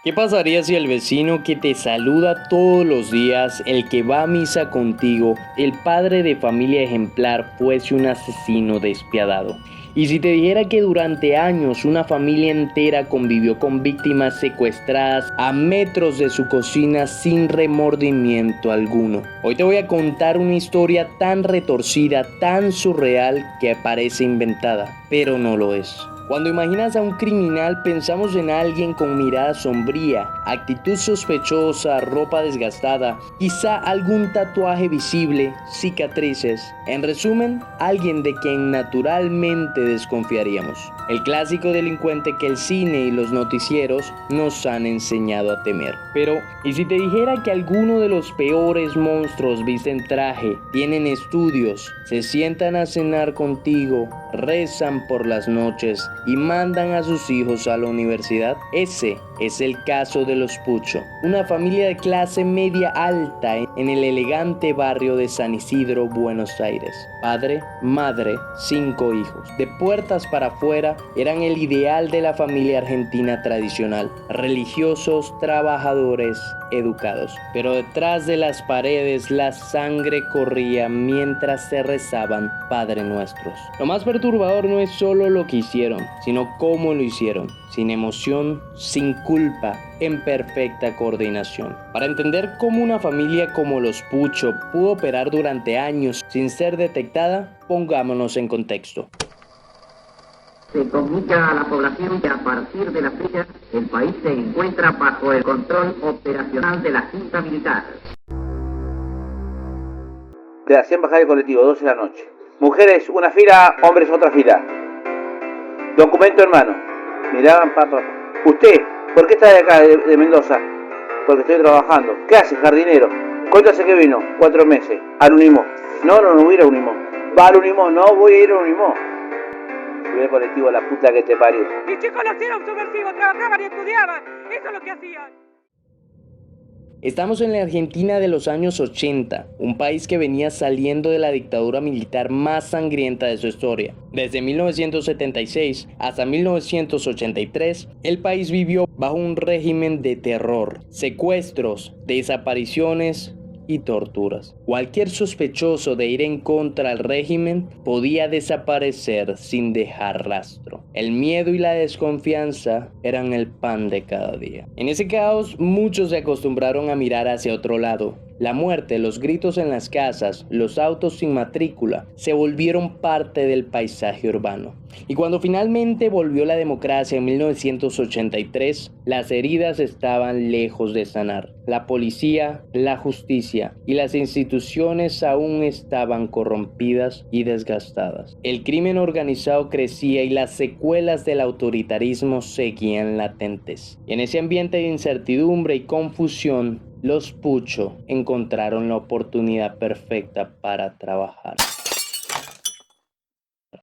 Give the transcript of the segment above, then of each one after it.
¿Qué pasaría si el vecino que te saluda todos los días, el que va a misa contigo, el padre de familia ejemplar, fuese un asesino despiadado? Y si te dijera que durante años una familia entera convivió con víctimas secuestradas a metros de su cocina sin remordimiento alguno. Hoy te voy a contar una historia tan retorcida, tan surreal, que parece inventada, pero no lo es. Cuando imaginas a un criminal, pensamos en alguien con mirada sombría, actitud sospechosa, ropa desgastada, quizá algún tatuaje visible, cicatrices. En resumen, alguien de quien naturalmente desconfiaríamos. El clásico delincuente que el cine y los noticieros nos han enseñado a temer. Pero, ¿y si te dijera que alguno de los peores monstruos visten traje, tienen estudios, se sientan a cenar contigo, rezan por las noches y mandan a sus hijos a la universidad? Ese es el caso de los Pucho, una familia de clase media alta en el elegante barrio de San Isidro, Buenos Aires. Padre, madre, 5 hijos. De puertas para afuera eran el ideal de la familia argentina tradicional. Religiosos, trabajadores, educados. Pero detrás de las paredes la sangre corría mientras se rezaban Padre Nuestros. Lo más perturbador no es solo lo que hicieron, sino cómo lo hicieron. Sin emoción, sin culpa, en perfecta coordinación. Para entender cómo una familia como los Pucho pudo operar durante años sin ser detectada, pongámonos en contexto. Se comunica a la población que a partir de la fecha el país se encuentra bajo el control operacional de la Junta Militar. Creación bajar el colectivo, 12 de la noche. Mujeres una fila, hombres otra fila. Documento en mano. Miraban, papá. Usted, ¿por qué está de acá, de Mendoza? Porque estoy trabajando. ¿Qué hace, jardinero? ¿Cuánto hace que vino? 4 meses. Al Unimó. No voy a ir a Unimó. Va al Unimó, no voy a ir a Unimó. Subí el colectivo a la puta que te parió. Mis chicos no eran subversivos, trabajaban y estudiaban. Eso es lo que hacían. Estamos en la Argentina de los años 80, un país que venía saliendo de la dictadura militar más sangrienta de su historia. Desde 1976 hasta 1983, el país vivió bajo un régimen de terror, secuestros, desapariciones y torturas. Cualquier sospechoso de ir en contra del régimen podía desaparecer sin dejar rastro. El miedo y la desconfianza eran el pan de cada día. En ese caos, muchos se acostumbraron a mirar hacia otro lado. La muerte, los gritos en las casas, los autos sin matrícula, se volvieron parte del paisaje urbano. Y cuando finalmente volvió la democracia en 1983, las heridas estaban lejos de sanar. La policía, la justicia y las instituciones aún estaban corrompidas y desgastadas. El crimen organizado crecía y las secuelas del autoritarismo seguían latentes. Y en ese ambiente de incertidumbre y confusión, los Pucho encontraron la oportunidad perfecta para trabajar.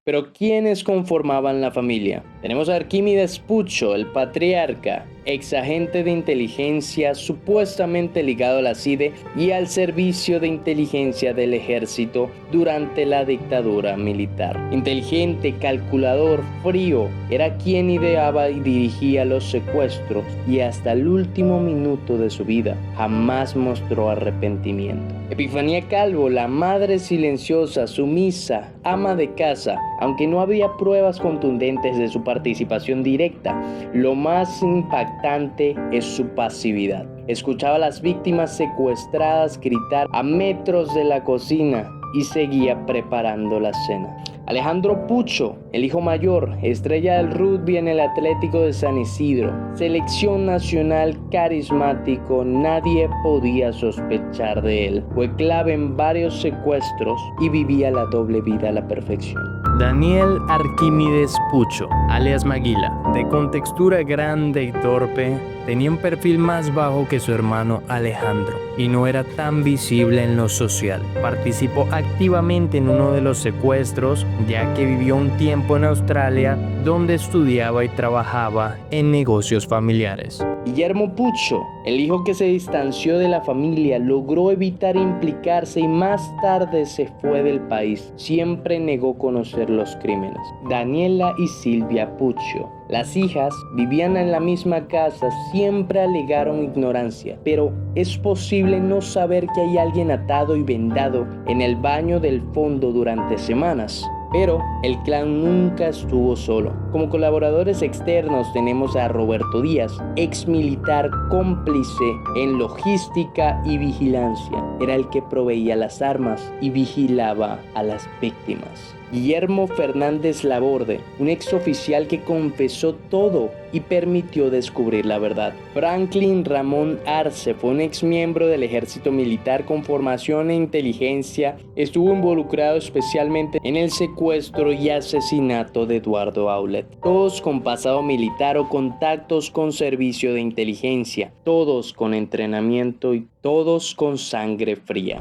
Pero ¿quiénes conformaban la familia? Tenemos a Arquímedes Pucho, el patriarca, ex agente de inteligencia supuestamente ligado a la CIDE y al servicio de inteligencia del ejército durante la dictadura militar. Inteligente, calculador, frío, era quien ideaba y dirigía los secuestros y hasta el último minuto de su vida jamás mostró arrepentimiento. Epifanía Calvo, la madre silenciosa, sumisa, ama de casa, aunque no había pruebas contundentes de su participación directa, lo más impactante es su pasividad. Escuchaba a las víctimas secuestradas gritar a metros de la cocina y seguía preparando la cena. Alejandro Pucho, el hijo mayor, estrella del rugby en el Atlético de San Isidro, selección nacional, carismático, nadie podía sospechar de él. Fue clave en varios secuestros y vivía la doble vida a la perfección. Daniel Arquímedes Pucho, alias Maguila, de contextura grande y torpe, tenía un perfil más bajo que su hermano Alejandro y no era tan visible en lo social. Participó activamente en uno de los secuestros ya que vivió un tiempo en Australia donde estudiaba y trabajaba en negocios familiares. Guillermo Pucho, el hijo que se distanció de la familia, logró evitar implicarse y más tarde se fue del país. Siempre negó conocer los crímenes. Daniela y Silvia Pucho, las hijas, vivían en la misma casa, siempre alegaron ignorancia, pero es posible no saber que hay alguien atado y vendado en el baño del fondo durante semanas. Pero el clan nunca estuvo solo. Como colaboradores externos tenemos a Roberto Díaz, ex militar cómplice en logística y vigilancia. Era el que proveía las armas y vigilaba a las víctimas. Guillermo Fernández Laborde, un ex oficial que confesó todo y permitió descubrir la verdad. Franklin Ramón Arce fue un ex miembro del ejército militar con formación en inteligencia. Estuvo involucrado especialmente en el secuestro y asesinato de Eduardo Aulet. Todos con pasado militar o contactos con servicio de inteligencia. Todos con entrenamiento y todos con sangre fría.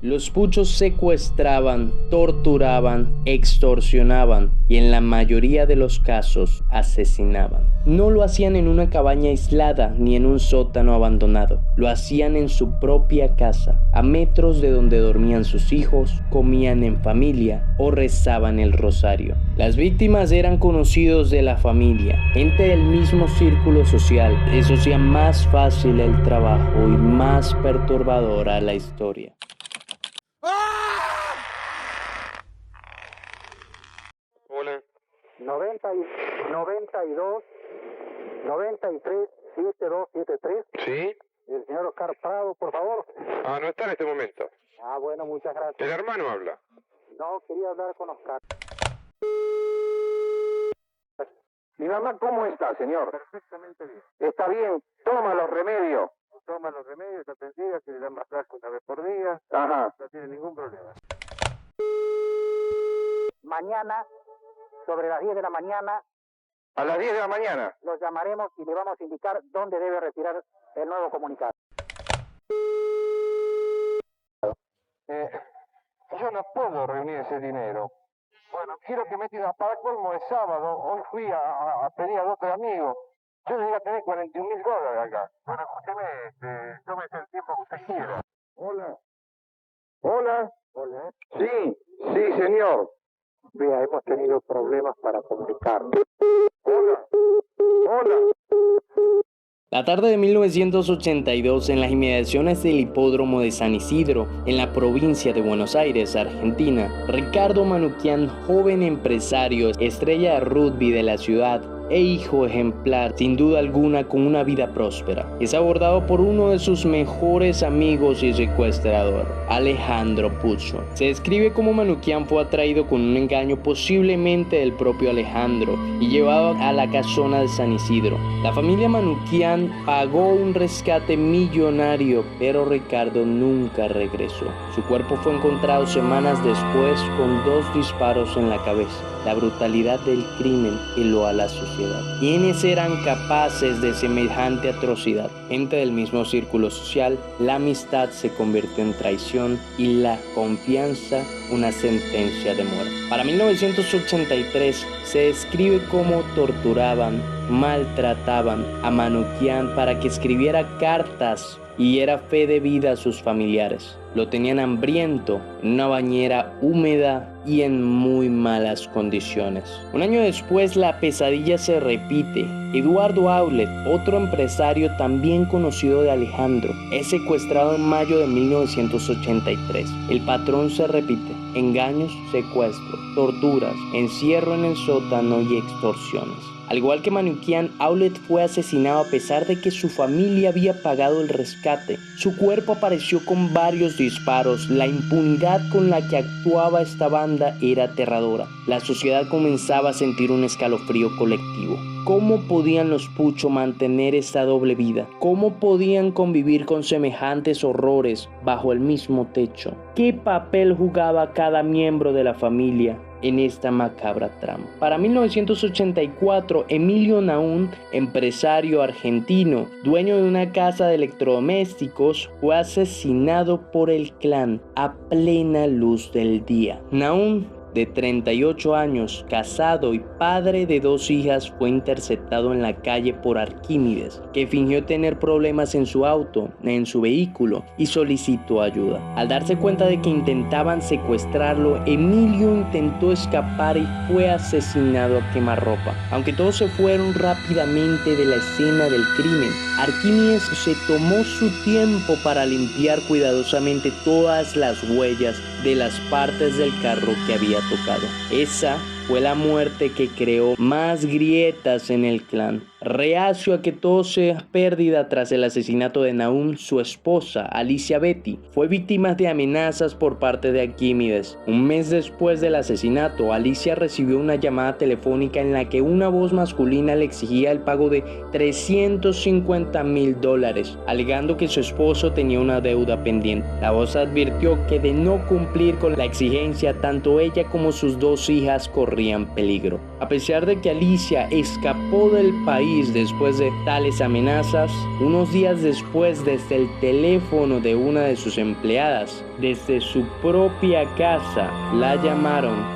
Los Puchos secuestraban, torturaban, extorsionaban y en la mayoría de los casos asesinaban. No lo hacían en una cabaña aislada ni en un sótano abandonado. Lo hacían en su propia casa, a metros de donde dormían sus hijos, comían en familia o rezaban el rosario. Las víctimas eran conocidos de la familia, gente del mismo círculo social. Eso hacía más fácil el trabajo y más perturbadora la historia. Hola. 92, 93, 7273. ¿Sí? El señor Oscar Prado, por favor. Ah, no está en este momento. Ah, bueno, muchas gracias. El hermano habla. No, quería hablar con Oscar. Mi mamá, ¿cómo está, señor? Perfectamente bien. Está bien, toma los remedios. Toma los remedios, está atendida, que le dan más frasco una vez por día. Ajá. No tiene ningún problema. Mañana, sobre las 10 de la mañana, A las 10 de la mañana. los llamaremos y le vamos a indicar dónde debe retirar el nuevo comunicado. Yo no puedo reunir ese dinero. Bueno, quiero que me tiras para colmo el sábado. Hoy fui a pedir a otro amigo. Yo llegué a tener $41,000 acá. Bueno, escúcheme, tómese el tiempo que usted quiera. Hola. Hola. Hola. Sí, señor. Vea, hemos tenido problemas para comunicarnos. Hola. Hola. La tarde de 1982, en las inmediaciones del hipódromo de San Isidro, en la provincia de Buenos Aires, Argentina, Ricardo Manuquian, joven empresario, estrella de rugby de la ciudad e hijo ejemplar, sin duda alguna con una vida próspera, es abordado por uno de sus mejores amigos y secuestrador, Alejandro Pucho. Se describe como Manuquian fue atraído con un engaño posiblemente del propio Alejandro y llevado a la casona de San Isidro. La familia Manuquian pagó un rescate millonario, pero Ricardo nunca regresó. Su cuerpo fue encontrado semanas después con 2 disparos en la cabeza. La brutalidad del crimen heló a la sociedad. ¿Quiénes eran capaces de semejante atrocidad? Gente del mismo círculo social, la amistad se convirtió en traición y la confianza una sentencia de muerte. Para 1983 se describe cómo torturaban, maltrataban a Manuquian para que escribiera cartas y era fe de vida a sus familiares. Lo tenían hambriento, en una bañera húmeda y en muy malas condiciones. Un año después la pesadilla se repite. Eduardo Aulet, otro empresario también conocido de Alejandro, es secuestrado en mayo de 1983. El patrón se repite: engaños, secuestro, torturas, encierro en el sótano y extorsiones. Al igual que Manuquian, Aulet fue asesinado a pesar de que su familia había pagado el rescate. Su cuerpo apareció con varios disparos. La impunidad con la que actuaba esta banda era aterradora. La sociedad comenzaba a sentir un escalofrío colectivo. ¿Cómo podían los Pucho mantener esta doble vida? ¿Cómo podían convivir con semejantes horrores bajo el mismo techo? ¿Qué papel jugaba cada miembro de la familia en esta macabra trama. Para 1984, Emilio Naum, empresario argentino, dueño de una casa de electrodomésticos, fue asesinado por el clan a plena luz del día. Naum, de 38 años, casado y padre de 2 hijas, fue interceptado en la calle por Arquímedes, que fingió tener problemas en su auto, en su vehículo, y solicitó ayuda. Al darse cuenta de que intentaban secuestrarlo, Emilio intentó escapar y fue asesinado a quemarropa. Aunque todos se fueron rápidamente de la escena del crimen, Arquímedes se tomó su tiempo para limpiar cuidadosamente todas las huellas de las partes del carro que había tocado. Esa fue la muerte que creó más grietas en el clan. Reacio a que todo sea pérdida tras el asesinato de Naum, su esposa, Alicia Betty, fue víctima de amenazas por parte de Arquímedes. Un mes después del asesinato, Alicia recibió una llamada telefónica en la que una voz masculina le exigía el pago de $350,000, alegando que su esposo tenía una deuda pendiente. La voz advirtió que de no cumplir con la exigencia, tanto ella como sus 2 hijas corrían peligro. A pesar de que Alicia escapó del país después de tales amenazas, unos días después, desde el teléfono de una de sus empleadas, desde su propia casa, la llamaron.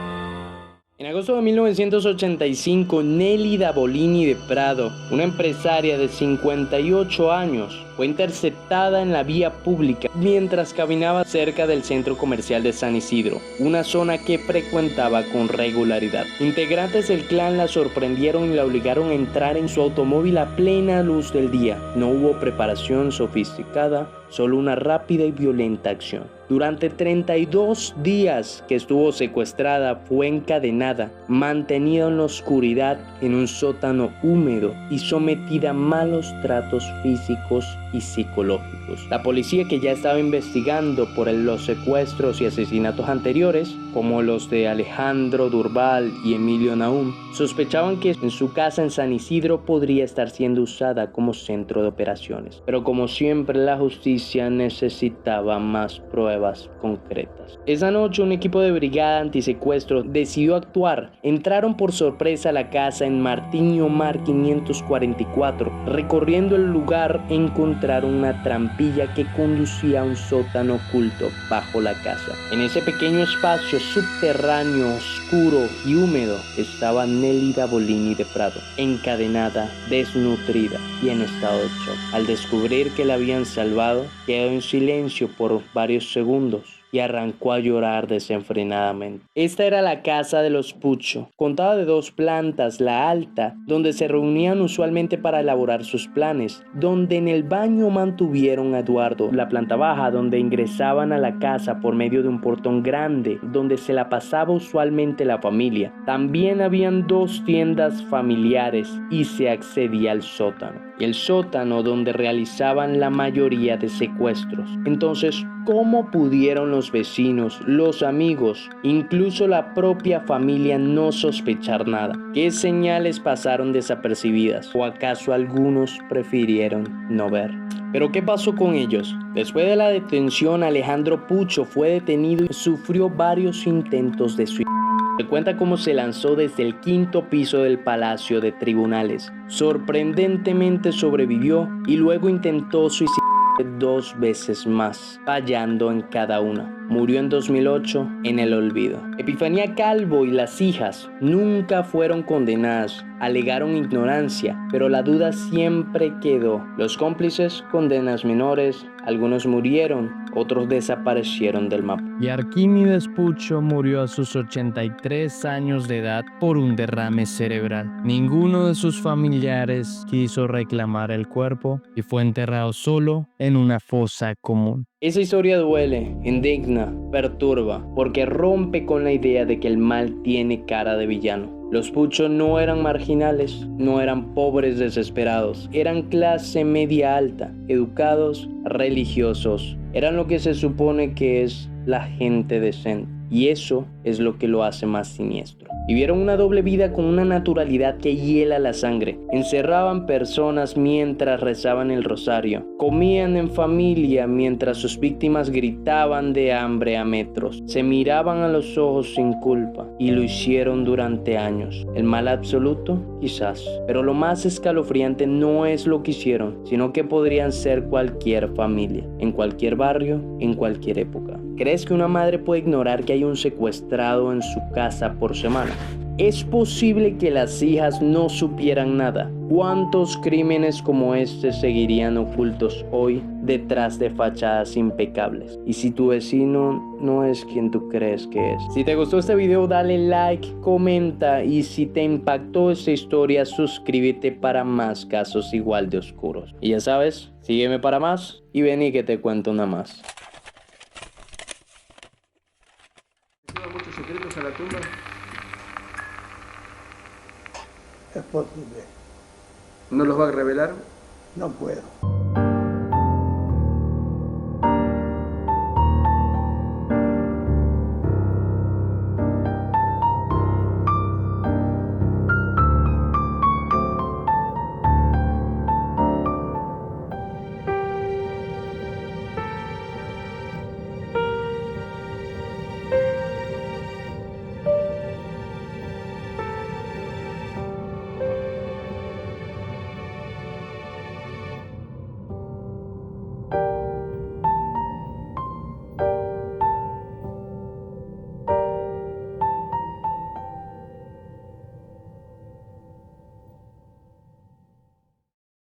En agosto de 1985, Nélida Bolini de Prado, una empresaria de 58 años, fue interceptada en la vía pública mientras caminaba cerca del centro comercial de San Isidro, una zona que frecuentaba con regularidad. Integrantes del clan la sorprendieron y la obligaron a entrar en su automóvil a plena luz del día. No hubo preparación sofisticada, solo una rápida y violenta acción. Durante 32 días que estuvo secuestrada, fue encadenada, mantenida en la oscuridad en un sótano húmedo y sometida a malos tratos físicos y psicológicos. La policía, que ya estaba investigando por los secuestros y asesinatos anteriores, como los de Alejandro Durval y Emilio Naum, sospechaban que en su casa en San Isidro podría estar siendo usada como centro de operaciones. Pero como siempre, la justicia necesitaba más pruebas concretas. Esa noche, un equipo de brigada antisecuestro decidió actuar. Entraron por sorpresa a la casa en Martín Omar 544. Recorriendo el lugar, encontraron una trampilla que conducía a un sótano oculto bajo la casa. En ese pequeño espacio subterráneo, oscuro y húmedo, estaba Nélida Bolini de Prado, encadenada, desnutrida y en estado de shock. Al descubrir que la habían salvado, quedó en silencio por varios segundos y arrancó a llorar desenfrenadamente. Esta era la casa de los Pucho. Contaba de 2 plantas, la alta, donde se reunían usualmente para elaborar sus planes, donde en el baño mantuvieron a Eduardo, la planta baja, donde ingresaban a la casa por medio de un portón grande, donde se la pasaba usualmente la familia. También habían 2 tiendas familiares y se accedía al sótano. Y el sótano donde realizaban la mayoría de secuestros. Entonces, ¿cómo pudieron los vecinos, los amigos, incluso la propia familia no sospechar nada? ¿Qué señales pasaron desapercibidas? ¿O acaso algunos prefirieron no ver? ¿Pero qué pasó con ellos? Después de la detención, Alejandro Pucho fue detenido y sufrió varios intentos de suicidio. Se cuenta cómo se lanzó desde el 5º piso del Palacio de Tribunales. Sorprendentemente sobrevivió y luego intentó suicidarse 2 veces más, fallando en cada una. Murió en 2008 en el olvido. Epifanía Calvo y las hijas nunca fueron condenadas. Alegaron ignorancia, pero la duda siempre quedó. Los cómplices, condenas menores, algunos murieron, otros desaparecieron del mapa. Y Arquímedes Pucho murió a sus 83 años de edad por un derrame cerebral. Ninguno de sus familiares quiso reclamar el cuerpo y fue enterrado solo en una fosa común. Esa historia duele, indigna, perturba, porque rompe con la idea de que el mal tiene cara de villano. Los Pucho no eran marginales, no eran pobres desesperados, eran clase media alta, educados, religiosos, eran lo que se supone que es la gente decente. y eso es lo que lo hace más siniestro. Vivieron una doble vida con una naturalidad que hiela la sangre. Encerraban personas mientras rezaban el rosario. Comían en familia mientras sus víctimas gritaban de hambre a metros. Se miraban a los ojos sin culpa y lo hicieron durante años. El mal absoluto, quizás. Pero lo más escalofriante no es lo que hicieron, sino que podrían ser cualquier familia, en cualquier barrio, en cualquier época. ¿Crees que una madre puede ignorar que hay un secuestrado en su casa por semana? ¿Es posible que las hijas no supieran nada? ¿Cuántos crímenes como este seguirían ocultos hoy detrás de fachadas impecables? Y si tu vecino no es quien tú crees que es. Si te gustó este video, dale like, comenta, y si te impactó esta historia, suscríbete para más casos igual de oscuros. Y ya sabes, sígueme para más y vení que te cuento una más. ¿Muchos secretos a la tumba? Es posible. ¿No los va a revelar? No puedo.